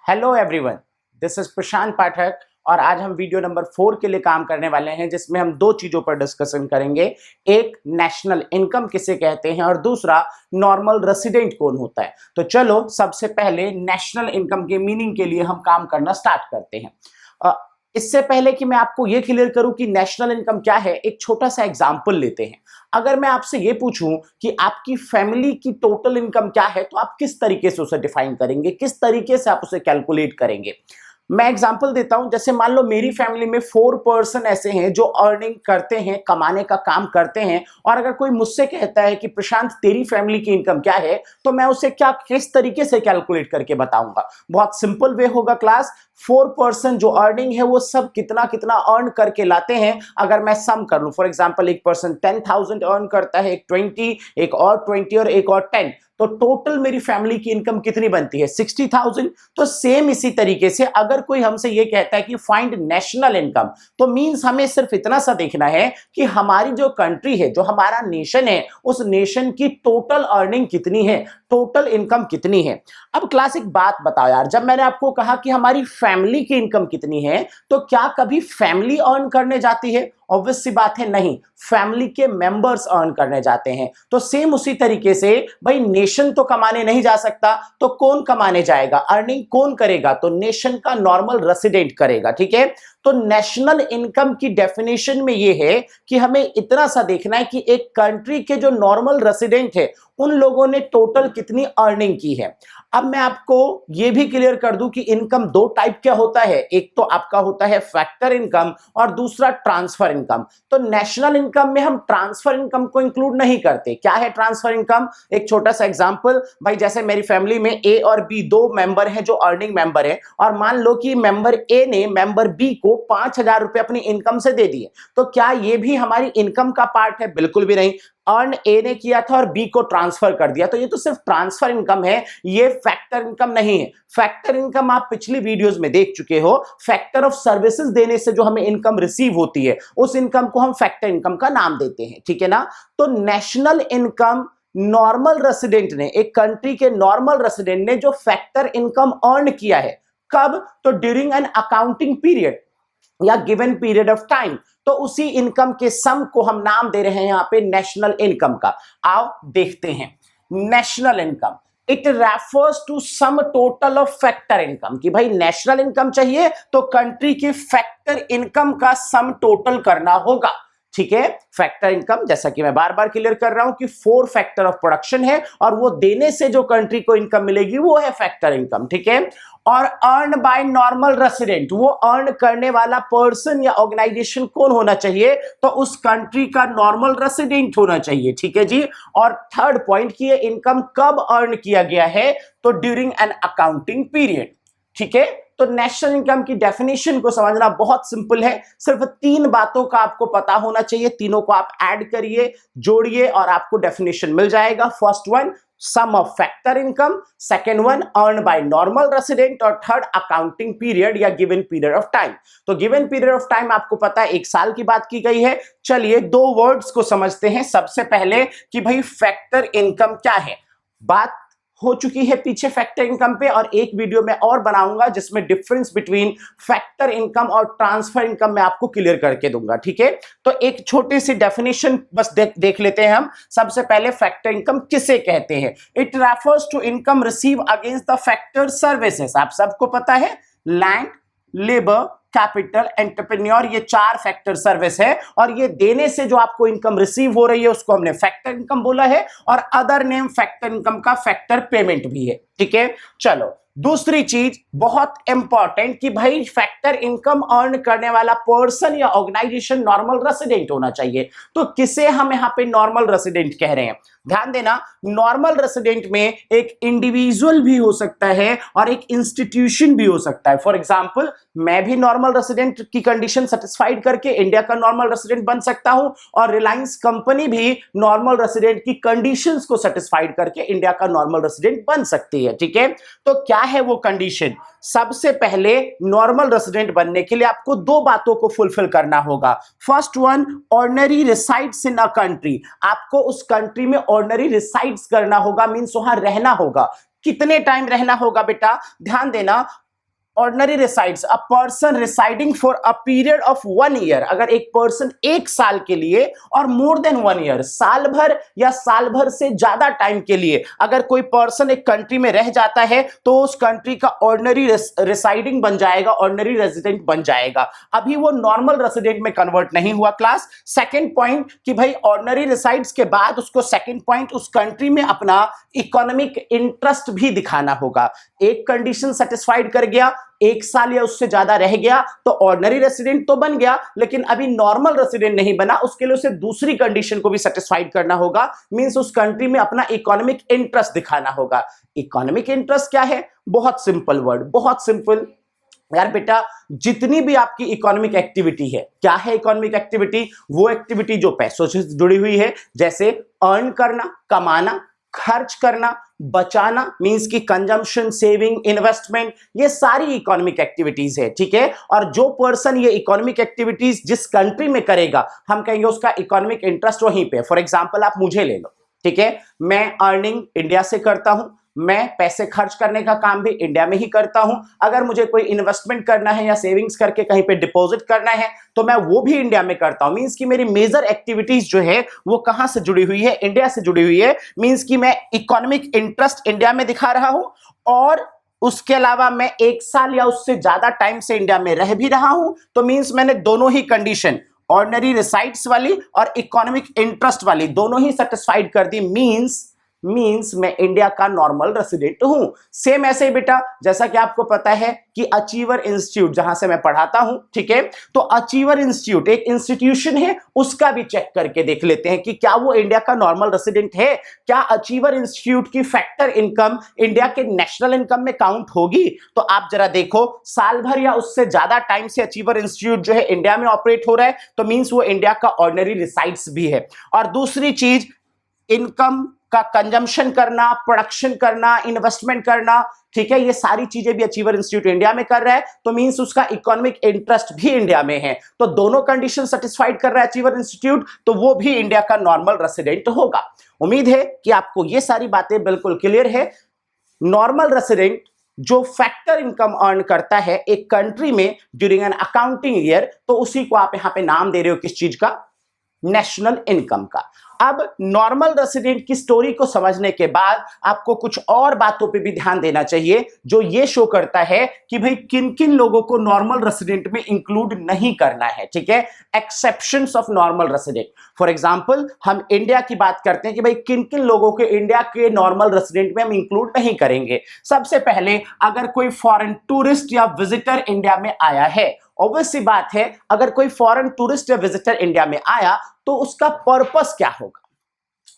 Hello everyone, this is प्रशांत पाठक और आज हम वीडियो नंबर 4 के लिए काम करने वाले हैं जिसमें हम दो चीजों पर डिस्कशन करेंगे। एक नेशनल इनकम किसे कहते हैं और दूसरा नॉर्मल रेसिडेंट कौन होता है। तो चलो सबसे पहले नेशनल इनकम के मीनिंग के लिए हम काम करना स्टार्ट करते हैं। इससे पहले कि मैं आपको यह क्लियर करूं कि नेशनल इनकम क्या है, एक छोटा सा एग्जांपल लेते हैं। अगर मैं आपसे यह पूछूं कि आपकी फैमिली की टोटल इनकम क्या है तो आप किस तरीके से उसे डिफाइन करेंगे, किस तरीके से आप उसे कैलकुलेट करेंगे। मैं एग्जांपल देता हूं, जैसे मान लो मेरी फैमिली में 4 पर्सन ऐसे हैं जो अर्निंग करते हैं, कमाने का काम करते हैं, और अगर कोई मुझसे कहता है कि प्रशांत तेरी फैमिली की इनकम क्या है तो मैं उसे किस तरीके से कैलकुलेट करके बताऊंगा। बहुत सिंपल वे होगा क्लास। 4 पर्सन जो अर्निंग है वो सब कितना कितना अर्न करके लाते हैं। अगर मैं सम कर लूं, फॉर एग्जांपल एक पर्सन 10,000 अर्न करता है, एक 20, एक और 20 और एक और 10, तो टोटल मेरी फैमिली की इनकम कितनी बनती है? 60,000। तो सेम इसी तरीके से अगर कोई हमसे ये कहता है कि फाइंड नेशनल इनकम, तो मींस हमें सिर्फ इतना सा देखना है कि हमारी जो कंट्री है, जो हमारा नेशन है, उस नेशन की टोटल अर्निंग कितनी है, टोटल इनकम कितनी है। अब क्लास एक बात बताओ यार, जब मैंने आपको कहा कि हमारी फैमिली की इनकम कितनी है तो क्या कभी फैमिली अर्न करने जाती है? ऑब्वियस सी बात है, नहीं। फैमिली के मेंबर्स अर्न करने जाते हैं। तो सेम उसी तरीके से भाई नेशन तो कमाने नहीं जा सकता, तो कौन कमाने जाएगा? अर्निंग कौन करेगा? तो नेशन का नॉर्मल रेसिडेंट करेगा। ठीक है, तो नेशनल इनकम की डेफिनेशन में यह है कि हमें इतना सा देखना है कि एक कंट्री के जो नॉर्मल रेसिडेंट है उन लोगों ने टोटल कितनी अर्निंग की है। अब मैं आपको यह भी क्लियर कर दूं कि इनकम दो टाइप क्या होता है, एक तो आपका होता है फैक्टर इनकम और दूसरा ट्रांसफर इनकम। तो नेशनल इनकम में हम ट्रांसफर इनकम को इंक्लूड नहीं करते। क्या है ट्रांसफर इनकम? एक छोटा सा एग्जांपल, भाई जैसे मेरी फैमिली में ए और बी दो मेंबर हैं जो अर्निंग मेंबर है, और मान लो कि मेंबर ए ने मेंबर बी को 5,000 रुपए अपनी इनकम से दे दिए, तो क्या ये भी हमारी इनकम का पार्ट है? बिल्कुल भी नहीं। अर्न ए ने किया था और बी को ट्रांसफर कर दिया, तो ये तो सिर्फ ट्रांसफर इनकम है, ये फैक्टर इनकम नहीं है। फैक्टर इनकम आप पिछली वीडियोस में देख चुके हो। फैक्टर ऑफ सर्विसेज देने से जो हमें इनकम रिसीव होती है उस इनकम को हम फैक्टर इनकम का नाम देते हैं। ठीक है ना? तो नेशनल इनकम नॉर्मल रेसिडेंट ने, एक कंट्री के नॉर्मल रेसिडेंट ने जो फैक्टर इनकम अर्न किया है, कब? तो ड्यूरिंग एन अकाउंटिंग पीरियड या गिवन पीरियड ऑफ टाइम, तो उसी इनकम के सम को हम नाम दे रहे हैं यहां पे नेशनल इनकम का। आओ देखते हैं। National income it refers to sum total of factor income, कि भाई नेशनल इनकम चाहिए तो कंट्री के फैक्टर इनकम का सम टोटल करना होगा। ठीक है, फैक्टर इनकम जैसा कि मैं बार बार क्लियर कर रहा हूं कि 4 फैक्टर ऑफ प्रोडक्शन है और वो देने से जो कंट्री को इनकम मिलेगी वो है फैक्टर इनकम। ठीक है, और अर्न बाय नॉर्मल रेसिडेंट, वो अर्न करने वाला पर्सन या ऑर्गेनाइजेशन कौन होना चाहिए? तो उस कंट्री का नॉर्मल रेसिडेंट होना चाहिए। ठीक है जी। और थर्ड पॉइंट की ये इनकम कब अर्न किया गया है? तो ड्यूरिंग एन अकाउंटिंग पीरियड। ठीक है, तो नेशनल इनकम की डेफिनेशन को समझना बहुत सिंपल है। सिर्फ 3 बातों का आपको पता होना चाहिए, तीनों को आप ऐड करिए, जोड़िए और आपको डेफिनेशन मिल जाएगा। First one sum of factor income, second one earn by normal resident, और थर्ड अकाउंटिंग पीरियड या गिवन पीरियड ऑफ टाइम। तो गिवन पीरियड ऑफ टाइम आपको पता है 1 साल की बात की गई है। चलिए 2 वर्ड्स को समझते हैं। सबसे पहले कि भाई फैक्टर इनकम क्या है। बात हो चुकी है पीछे फैक्टर इनकम पे, और एक वीडियो में और बनाऊंगा जिसमें डिफरेंस बिटवीन फैक्टर इनकम और ट्रांसफर इनकम मैं आपको क्लियर करके दूंगा। ठीक है, तो एक छोटी सी डेफिनेशन बस देख लेते हैं हम। सबसे पहले फैक्टर इनकम किसे कहते हैं? It refers to income receive against the factor services. आप सबको पता है लैंड, लेबर, कैपिटल, एंटरप्रेन्योर, ये 4 फैक्टर सर्विस है, और ये देने से जो आपको इनकम रिसीव हो रही है उसको हमने फैक्टर इनकम बोला है, और अदर नेम फैक्टर इनकम का फैक्टर पेमेंट भी है। ठीक है, चलो दूसरी चीज बहुत इंपॉर्टेंट कि भाई फैक्टर इनकम अर्न करने वाला पर्सन या ऑर्गेनाइजेशन नॉर्मल रेसिडेंट होना चाहिए। तो किसे हम यहां पे नॉर्मल रेसिडेंट कह रहे हैं? ध्यान देना, नॉर्मल रेसिडेंट में एक इंडिविजुअल भी हो सकता है और एक इंस्टीट्यूशन भी हो सकता है। फॉर एग्जांपल मैं भी नॉर्मल रेसिडेंट की कंडीशन सेटिस्फाइड करके इंडिया का नॉर्मल रेसिडेंट बन सकता हूं, और रिलायंस कंपनी भी नॉर्मल रेसिडेंट की कंडीशंस को सेटिस्फाइड करके इंडिया का नॉर्मल रेसिडेंट बन सकती है। ठीक है, तो क्या है वो कंडीशन? सबसे पहले नॉर्मल रेसिडेंट बनने के लिए आपको 2 बातों को फुलफिल करना होगा। First one, ordinary resides in a country. आपको उस कंट्री में ऑर्डिनरी रिसाइड्स करना होगा, मींस वहां रहना होगा। कितने टाइम रहना होगा बेटा? ध्यान देना, ordinary resides a person residing for a period of 1 year, अगर एक पर्सन 1 साल के लिए और मोर देन 1 ईयर, साल भर या साल भर से ज्यादा टाइम के लिए अगर कोई पर्सन एक कंट्री में रह जाता है तो उस कंट्री का ऑर्डिनरी रिसाइडिंग बन जाएगा, ऑर्डिनरी रेजिडेंट बन जाएगा। अभी वो नॉर्मल रेजिडेंट में कन्वर्ट नहीं हुआ क्लास। सेकंड पॉइंट कि भाई ऑर्डिनरी रिसाइड्स के बाद उसको सेकंड पॉइंट उस कंट्री में अपना इकोनॉमिक इंटरेस्ट भी दिखाना होगा। एक कंडीशन सेटिस्फाइड कर गया, 1 साल या उससे ज्यादा रह गया तो ऑर्डिनरी रेसिडेंट तो बन गया, लेकिन अभी नॉर्मल रेसिडेंट नहीं बना, उसके लिए उसे दूसरी कंडीशन को भी सेटिस्फाइड करना होगा, मींस उस कंट्री में अपना इकोनॉमिक इंटरेस्ट दिखाना होगा। इकोनॉमिक इंटरेस्ट क्या है? बहुत सिंपल वर्ड, बहुत सिंपल यार बेटा, जितनी भी आपकी इकोनॉमिक एक्टिविटी है, क्या है इकोनॉमिक एक्टिविटी? वो एक्टिविटी जो पैसों से जुड़ी हुई है, जैसे अर्न करना, कमाना, खर्च करना, बचाना, मींस की कंजम्पशन, सेविंग, इन्वेस्टमेंट, ये सारी इकोनॉमिक एक्टिविटीज है, ठीक है। और जो पर्सन ये इकोनॉमिक एक्टिविटीज जिस कंट्री में करेगा, हम कहेंगे उसका इकोनॉमिक इंटरेस्ट वहीं पे। फॉर एग्जांपल आप मुझे ले लो, ठीक है, मैं अर्निंग इंडिया से करता हूं, मैं पैसे खर्च करने का काम भी इंडिया में ही करता हूं, अगर मुझे कोई इन्वेस्टमेंट करना है या सेविंग्स करके कहीं पे डिपॉजिट करना है तो मैं वो भी इंडिया में करता हूं। मींस कि मेरी मेजर एक्टिविटीज जो है वो कहां से जुड़ी हुई है? इंडिया से जुड़ी हुई है। मींस कि मैं इकोनॉमिक इंटरेस्ट इंडिया में दिखा रहा हूं और उसके अलावा मैं 1 साल या उससे ज्यादा टाइम से इंडिया में रह भी रहा हूं, तो मींस मैंने दोनों ही कंडीशन, ऑर्डिनरी रिसाइड्स वाली और इकोनॉमिक इंटरेस्ट वाली, दोनों ही सेटिस्फाइड कर दी। मींस मैं इंडिया का नॉर्मल रेसिडेंट हूं। सेम ऐसे ही बेटा, जैसा कि आपको पता है कि अचीवर इंस्टीट्यूट जहां से मैं पढ़ाता हूं, ठीक है, तो अचीवर इंस्टीट्यूट एक इंस्टीट्यूशन है, उसका भी चेक करके देख लेते हैं कि क्या वो इंडिया का नॉर्मल रेसिडेंट है। क्या अचीवर इंस्टीट्यूट की फैक्टर इनकम इंडिया के नेशनल इनकम में काउंट होगी? तो आप जरा देखो, साल भर या उससे ज्यादा टाइम से अचीवर इंस्टीट्यूट जो है इंडिया में ऑपरेट हो रहा है, तो मींस वो इंडिया का ऑर्डिनरी रिसाइड्स भी है। और दूसरी चीज, इनकम का कंजम्पशन करना, प्रोडक्शन करना, इन्वेस्टमेंट करना, ठीक है, ये सारी चीजें भी अचीवर इंस्टीट्यूट इंडिया में कर रहा है, तो मींस उसका इकोनॉमिक इंटरेस्ट भी इंडिया में है। तो दोनों कंडीशन सेटिस्फाइड कर रहा है अचीवर इंस्टीट्यूट, तो वो भी इंडिया का नॉर्मल रेसिडेंट होगा। उम्मीद है कि आपको ये सारी बातें बिल्कुल क्लियर है। नॉर्मल रेसिडेंट जो फैक्टर इनकम अर्न करता है एक कंट्री में ड्यूरिंग एन अकाउंटिंग ईयर, तो उसी को आप यहां पे नाम दे रहे हो किस चीज का? नेशनल इनकम का। अब नॉर्मल रेसिडेंट की स्टोरी को समझने के बाद आपको कुछ और बातों पे भी ध्यान देना चाहिए जो ये शो करता है कि भाई किन किन लोगों को नॉर्मल रेसिडेंट में इंक्लूड नहीं करना है, ठीक है, exceptions of normal resident. For example हम इंडिया की बात करते हैं कि भाई किन किन लोगों के इंडिया के नॉर्मल रेसिडेंट में हम इंक्लूड नहीं करेंगे। सबसे पहले, अगर कोई फॉरेन टूरिस्ट या विजिटर इंडिया में आया है, ऑब्वियस सी बात है, अगर कोई फॉरेन टूरिस्ट या विजिटर इंडिया में आया तो उसका पर्पस क्या होगा?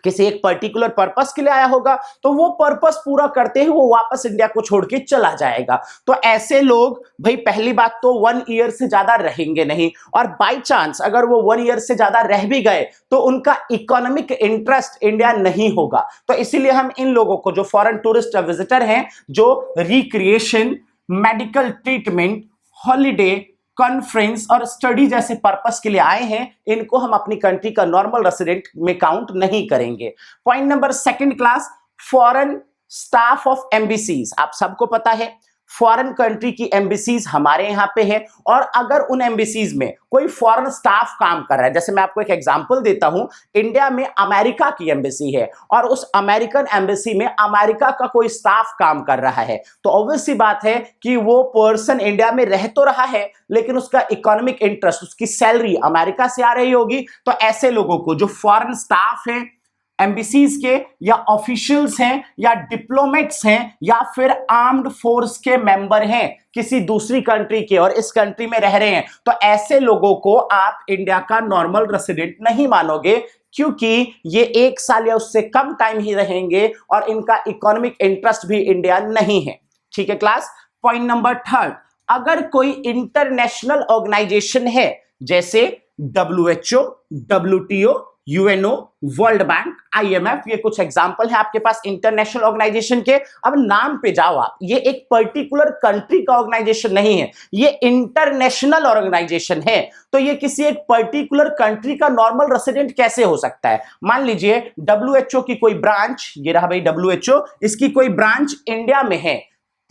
किसी एक पर्टिकुलर पर्पस के लिए आया होगा, तो वो पर्पस पूरा करते ही वो वापस इंडिया को छोड़ के चला जाएगा। तो ऐसे लोग भाई पहली बात तो 1 ईयर से ज्यादा रहेंगे नहीं, और बाय चांस अगर वो 1 ईयर से ज्यादा रह भी गए तो उनका इकोनॉमिक इंटरेस्ट इंडिया नहीं होगा। तो इसीलिए हम इन लोगों को, जो फॉरेन टूरिस्ट या विजिटर हैं, जो recreation, medical treatment, holiday, conference और स्टडी जैसे पर्पस के लिए आए हैं, इनको हम अपनी कंट्री का नॉर्मल रेसिडेंट में काउंट नहीं करेंगे। Point number second class, foreign staff of embassies. आप सबको पता है फॉरेन कंट्री की एम्बेसीज हमारे यहां पे है, और अगर उन एम्बेसीज में कोई फॉरेन स्टाफ काम कर रहा है, जैसे मैं आपको एक एग्जांपल देता हूं, इंडिया में अमेरिका की एम्बेसी है और उस अमेरिकन एम्बेसी में अमेरिका का कोई स्टाफ काम कर रहा है, तो ऑब्वियस सी बात है कि वो पर्सन इंडिया में रह तो रहा है लेकिन उसका इकोनॉमिक इंटरेस्ट, उसकी सैलरी अमेरिका से आ रही होगी। तो ऐसे लोगों को, जो फॉरेन स्टाफ है एम्बेसीज के, या ऑफिशियल्स हैं, या डिप्लोमेट्स हैं, या फिर आर्म्ड फोर्स के मेंबर हैं किसी दूसरी कंट्री के और इस कंट्री में रह रहे हैं, तो ऐसे लोगों को आप इंडिया का नॉर्मल रेसिडेंट नहीं मानोगे, क्योंकि ये 1 साल या उससे कम टाइम ही रहेंगे और इनका इकोनॉमिक इंटरेस्ट भी इंडिया नहीं है। ठीक है क्लास। पॉइंट नंबर थर्ड, अगर कोई इंटरनेशनल ऑर्गेनाइजेशन है जैसे WHO, WTO, UNO, world bank, IMF, ये कुछ एग्जांपल है आपके पास इंटरनेशनल ऑर्गेनाइजेशन के। अब नाम पे जाओ आप, ये एक पर्टिकुलर कंट्री का ऑर्गेनाइजेशन नहीं है, ये इंटरनेशनल ऑर्गेनाइजेशन है। तो ये किसी एक पर्टिकुलर कंट्री का नॉर्मल रेसिडेंट कैसे हो सकता है? मान लीजिए WHO की कोई ब्रांच, ये रहा भाई WHO, इसकी कोई ब्रांच इंडिया में है,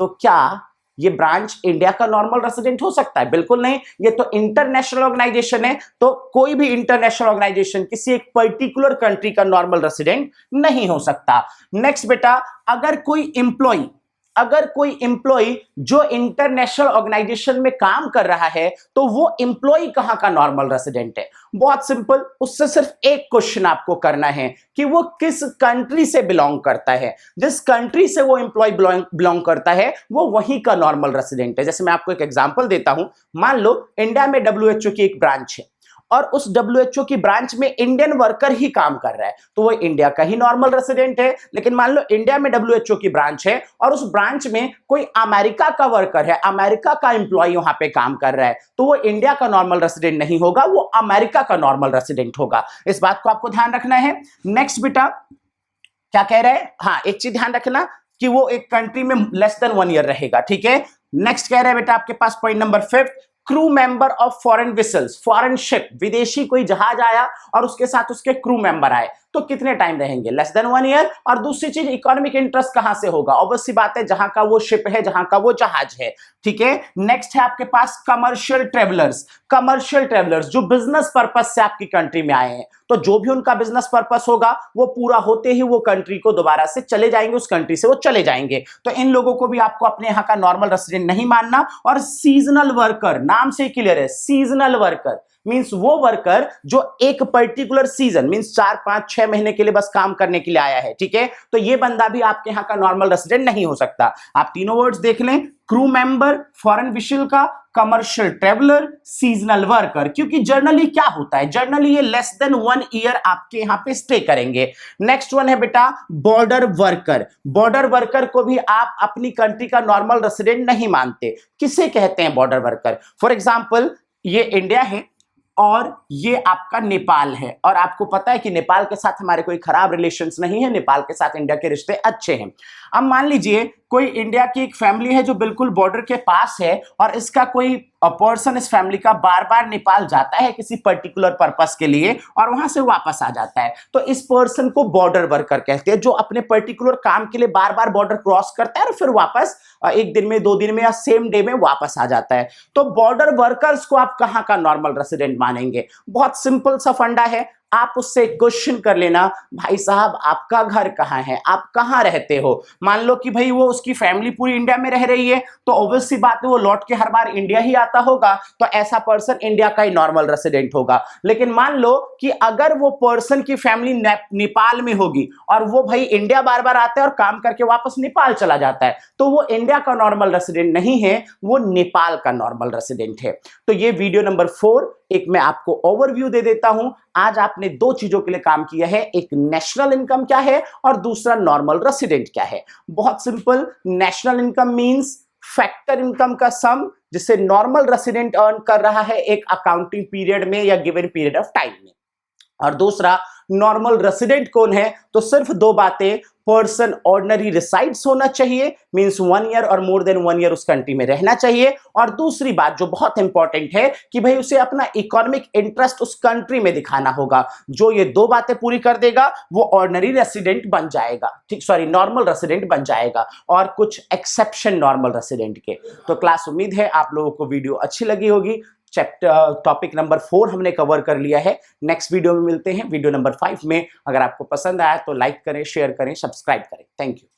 तो क्या ये ब्रांच इंडिया का नॉर्मल रेसिडेंट हो सकता है? बिल्कुल नहीं, ये तो इंटरनेशनल ऑर्गेनाइजेशन है, तो कोई भी इंटरनेशनल ऑर्गेनाइजेशन किसी एक पर्टिकुलर कंट्री का नॉर्मल रेसिडेंट नहीं हो सकता। नेक्स्ट बेटा, अगर कोई एम्प्लॉय जो इंटरनेशनल ऑर्गेनाइजेशन में काम कर रहा है, तो वो एम्प्लॉय कहां का नॉर्मल रेसिडेंट है? बहुत सिंपल, उससे सिर्फ एक क्वेश्चन आपको करना है कि वो किस कंट्री से बिलोंग करता है। जिस कंट्री से वो एम्प्लॉय बिलोंग करता है, वो वहीं का नॉर्मल रेसिडेंट है। जैसे मैं आपको एक एग्जांपल देता हूं, मान लो इंडिया में WHO की एक ब्रांच है और उस WHO की ब्रांच में इंडियन वर्कर ही काम कर रहा है, तो वो इंडिया का ही नॉर्मल रेसिडेंट है। लेकिन मान लो इंडिया में WHO की ब्रांच है और उस ब्रांच में कोई अमेरिका का वर्कर है, अमेरिका का एम्प्लॉय वहां पे काम कर रहा है, तो वो इंडिया का नॉर्मल रेसिडेंट नहीं होगा, वो अमेरिका का नॉर्मल रेसिडेंट होगा। इस बात को आपको ध्यान रखना है। नेक्स्ट बेटा, क्या कह रहे हैं? हाँ, एक चीज ध्यान रखना कि वो एक कंट्री में लेस देन 1 ईयर रहेगा, ठीक है। नेक्स्ट कह रहे हैं बेटा आपके पास point number 5, crew member of foreign vessels, foreign ship, विदेशी कोई जहाज आया और उसके साथ उसके क्रू मेंबर आए, तो कितने टाइम रहेंगे? Less than 1 year. और दूसरी चीज, इकोनॉमिक इंटरेस्ट कहां से होगा? ऑब्वियस सी बात है, जहां का वो शिप है, जहां का वो जहाज है, ठीक है। नेक्स्ट है आपके पास कमर्शियल ट्रेवलर्स जो बिजनेस पर्पस से आपकी कंट्री में आए हैं, तो जो भी उनका बिजनेस पर्पस होगा वो पूरा होते ही वो कंट्री को दोबारा से चले जाएंगे, उस कंट्री से वो चले जाएंगे, तो इन लोगों को भी आपको अपने यहाँ का नॉर्मल रेसिडेंट नहीं मानना। और सीजनल वर्कर, नाम से क्लियर है, सीजनल वर्कर मींस वो वर्कर जो एक पर्टिकुलर सीजन मींस 4, 5, 6 महीने के लिए बस काम करने के लिए आया है, ठीक है, तो ये बंदा भी आपके यहाँ का नॉर्मल रेसिडेंट नहीं हो सकता। आप तीनों वर्ड्स देख लें, क्रू मेंबर, फॉरेन विशल का, कमर्शियल ट्रेवलर, सीजनल वर्कर, क्योंकि जर्नली क्या होता है, जर्नली ये लेस देन 1 ईयर आपके यहां पे स्टे करेंगे। नेक्स्ट वन है बेटा बॉर्डर वर्कर को भी आप अपनी कंट्री का नॉर्मल रेसिडेंट नहीं मानते। किसे कहते हैं बॉर्डर वर्कर? फॉर एग्जांपल, ये इंडिया है और ये आपका नेपाल है, और आपको पता है कि नेपाल के साथ हमारे कोई खराब रिलेशंस नहीं है, नेपाल के साथ इंडिया के रिश्ते अच्छे हैं। अब मान लीजिए कोई इंडिया की एक फैमिली है जो बिल्कुल बॉर्डर के पास है, और इसका कोई पर्सन इस फैमिली का बार बार नेपाल जाता है किसी पर्टिकुलर पर्पस के लिए और वहां से वापस आ जाता है, तो इस पर्सन को बॉर्डर वर्कर कहते हैं, जो अपने पर्टिकुलर काम के लिए बार बार बॉर्डर क्रॉस करता है और फिर वापस 1 दिन में, 2 दिन में या सेम डे में वापस आ जाता है। तो बॉर्डर वर्कर्स को आप कहां का नॉर्मल रेसिडेंट मानेंगे? बहुत सिंपल सा फंडा है, आप उससे क्वेश्चन कर लेना, भाई साहब आपका घर कहाँ है, आप कहाँ रहते हो? मान लो कि भाई वो उसकी फैमिली पूरी इंडिया में रह रही है, तो ऑब्वियस सी बात है वो लौट के हर बार इंडिया ही आता होगा, तो ऐसा पर्सन इंडिया का ही नॉर्मल रेसिडेंट होगा। लेकिन मान लो कि अगर वो पर्सन की फैमिली नेपाल में होगी और वो भाई इंडिया बार बार आता है और काम करके वापस नेपाल चला जाता है, तो वो इंडिया का नॉर्मल रेसिडेंट नहीं है, वो नेपाल का नॉर्मल रेसिडेंट है। तो ये वीडियो नंबर 4 एक मैं आपको ओवरव्यू दे देता हूं। आज आपने 2 चीजों के लिए काम किया है, एक नेशनल इनकम क्या है और दूसरा नॉर्मल रेसिडेंट क्या है। बहुत simple, national income means factor income का सम जिसे नॉर्मल रेसिडेंट अर्न कर रहा है एक अकाउंटिंग पीरियड में या गिवन पीरियड ऑफ टाइम में। और दूसरा नॉर्मल रेसिडेंट कौन है? तो सिर्फ 2 बातें, पर्सन ऑर्डिनरी रिसाइड्स होना चाहिए मींस 1 ईयर और मोर देन 1 ईयर उस कंट्री में रहना चाहिए, और दूसरी बात जो बहुत इंपॉर्टेंट है कि भाई उसे अपना इकोनॉमिक इंटरेस्ट उस कंट्री में दिखाना होगा। जो ये 2 बातें पूरी कर देगा वो ऑर्डिनरी रेसिडेंट बन जाएगा, ठीक, सॉरी नॉर्मल रेसिडेंट बन जाएगा, और कुछ एक्सेप्शन नॉर्मल रेसिडेंट के। तो क्लास, उम्मीद है आप लोगों को वीडियो अच्छी लगी होगी। चैप्टर टॉपिक नंबर 4 हमने कवर कर लिया है। नेक्स्ट वीडियो में मिलते हैं वीडियो नंबर 5 में। अगर आपको पसंद आया तो लाइक करें, शेयर करें, सब्सक्राइब करें। Thank you.